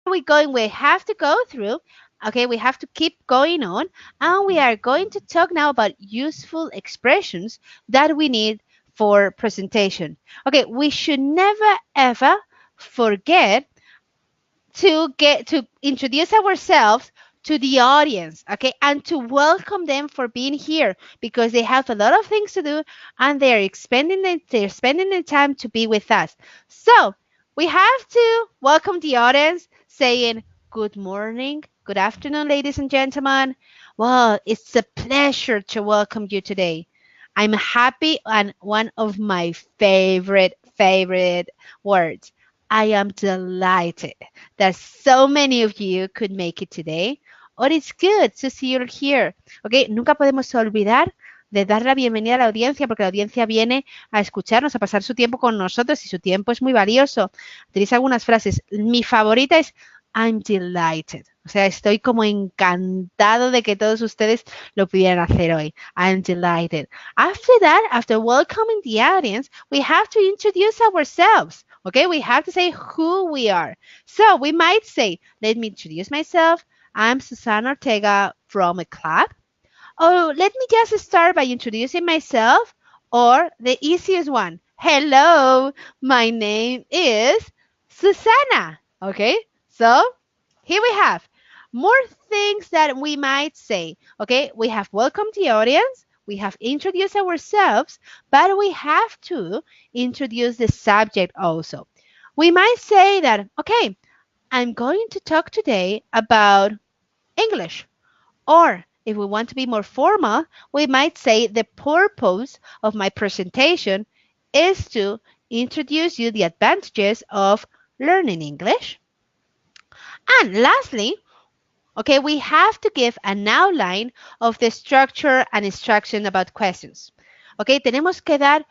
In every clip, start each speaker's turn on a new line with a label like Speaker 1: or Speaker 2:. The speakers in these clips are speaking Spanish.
Speaker 1: we have to go through, okay, we have to keep going on, and we are going to talk now about useful expressions that we need for presentation. Okay, we should never ever forget to introduce ourselves to the audience, okay, and to welcome them for being here because they have a lot of things to do and they're spending the time to be with us. So we have to welcome the audience saying good morning, good afternoon, ladies and gentlemen. Well, it's a pleasure to welcome you today. I'm happy, and one of my favorite words, I am delighted that so many of you could make it today. Or it's good to see you here. Okay, nunca podemos olvidar de dar la bienvenida a la audiencia porque la audiencia viene a escucharnos, a pasar su tiempo con nosotros y su tiempo es muy valioso. Tenéis algunas frases. Mi favorita es I'm delighted. O sea, estoy como encantado de que todos ustedes lo pudieran hacer hoy. I'm delighted. After that, after welcoming the audience, we have to introduce ourselves. Okay, we have to say who we are. So we might say, let me introduce myself. I'm Susana Ortega from a club. Oh, let me just start by introducing myself. Or the easiest one, hello, my name is Susana. Okay, so here we have more things that we might say. Okay, we have welcomed the audience. We have introduced ourselves, but we have to introduce the subject also. We might say that, okay, I'm going to talk today about English. Or if we want to be more formal, we might say the purpose of my presentation is to introduce you the advantages of learning English. And lastly, okay, we have to give an outline of the structure and instruction about questions. Okay, tenemos que dar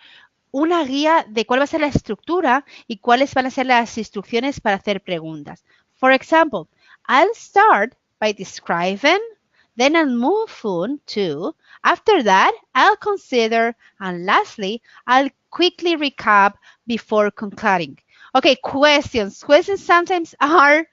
Speaker 1: una guía de cuál va a ser la estructura y cuáles van a ser las instrucciones para hacer preguntas. For example, I'll start by describing, then I'll move on to, after that, I'll consider, and lastly, I'll quickly recap before concluding. Okay, questions. Questions sometimes are,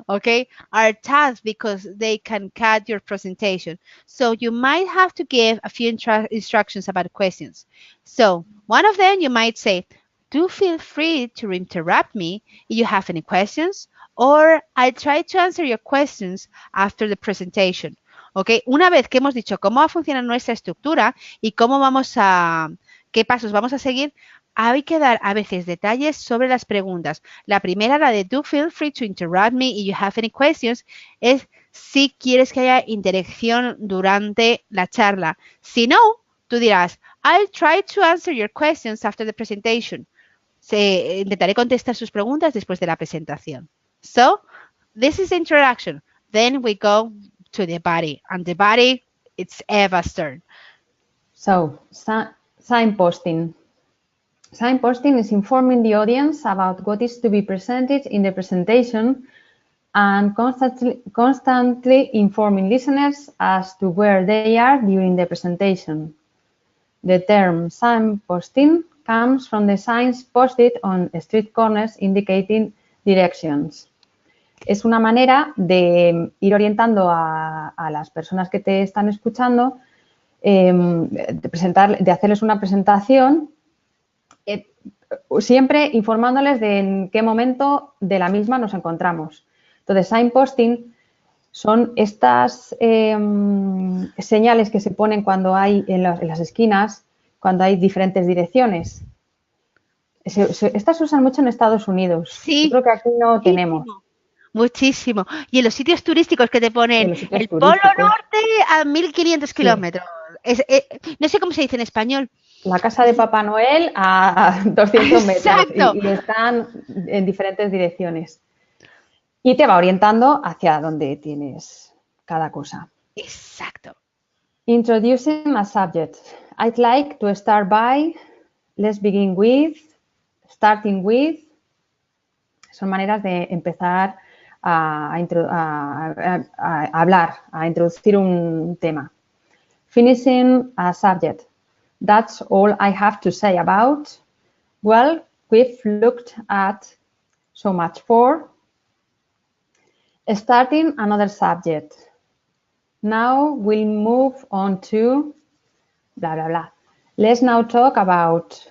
Speaker 1: okay, are tough because they can cut your presentation. So you might have to give a few instructions about questions. So one of them you might say, do feel free to interrupt me if you have any questions, or I'll try to answer your questions after the presentation. Okay, una vez que hemos dicho cómo va a funcionar nuestra estructura y cómo vamos a, qué pasos vamos a seguir, hay que dar a veces detalles sobre las preguntas. La primera, la de do feel free to interrupt me if you have any questions, es si quieres que haya interacción durante la charla. Si no, tú dirás, I'll try to answer your questions after the presentation. Intentaré contestar sus preguntas después de la presentación. So, this is the introduction. Then we go to the body. And the body, it's Eva's turn.
Speaker 2: So, signposting. Signposting is informing the audience about what is to be presented in the presentation and constantly informing listeners as to where they are during the presentation. The term signposting comes from the signs posted on street corners indicating directions. Es una manera de ir orientando a las personas que te están escuchando, de hacerles una presentación, siempre informándoles de en qué momento de la misma nos encontramos. Entonces, signposting son estas señales que se ponen cuando hay en las esquinas, cuando hay diferentes direcciones. Estas se usan mucho en Estados Unidos.
Speaker 1: Sí.
Speaker 2: Yo creo que aquí no tenemos.
Speaker 1: Muchísimo. Y en los sitios turísticos que te ponen el Polo Norte a 1500 kilómetros. No sé cómo se dice en español.
Speaker 2: La casa de Papá Noel a 200 metros.
Speaker 1: Exacto.
Speaker 2: Y están en diferentes direcciones. Y te va orientando hacia donde tienes cada cosa.
Speaker 1: Exacto.
Speaker 2: Introducing a subject. I'd like to start by, let's begin with, starting with. Son maneras de empezar a hablar, a introducir un tema. Finishing a subject. That's all I have to say about. Well, we've looked at so much for. Starting another subject. Now we'll move on to blah, blah, blah. Let's now talk about,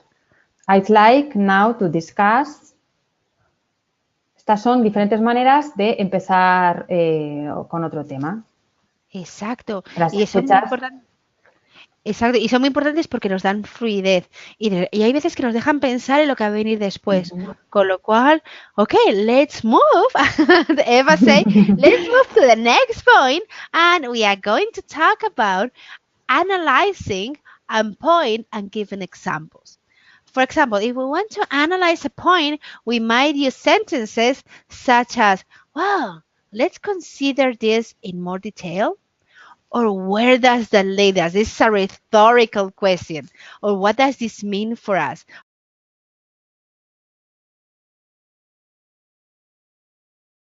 Speaker 2: I'd like now to discuss. Estas son diferentes maneras de empezar con otro tema.
Speaker 1: Exacto.
Speaker 2: Las
Speaker 1: Y son muy
Speaker 2: escuchas.
Speaker 1: importantes. Exacto, y son muy importantes porque nos dan fluidez y hay veces que nos dejan pensar en lo que va a venir después. Con lo cual, okay, let's move. Eva say, let's move to the next point, and we are going to talk about analyzing and point and giving examples. For example, if we want to analyze a point, we might use sentences such as, well, let's consider this in more detail. Or where does that lead us? This is a rhetorical question. Or what does this mean for us?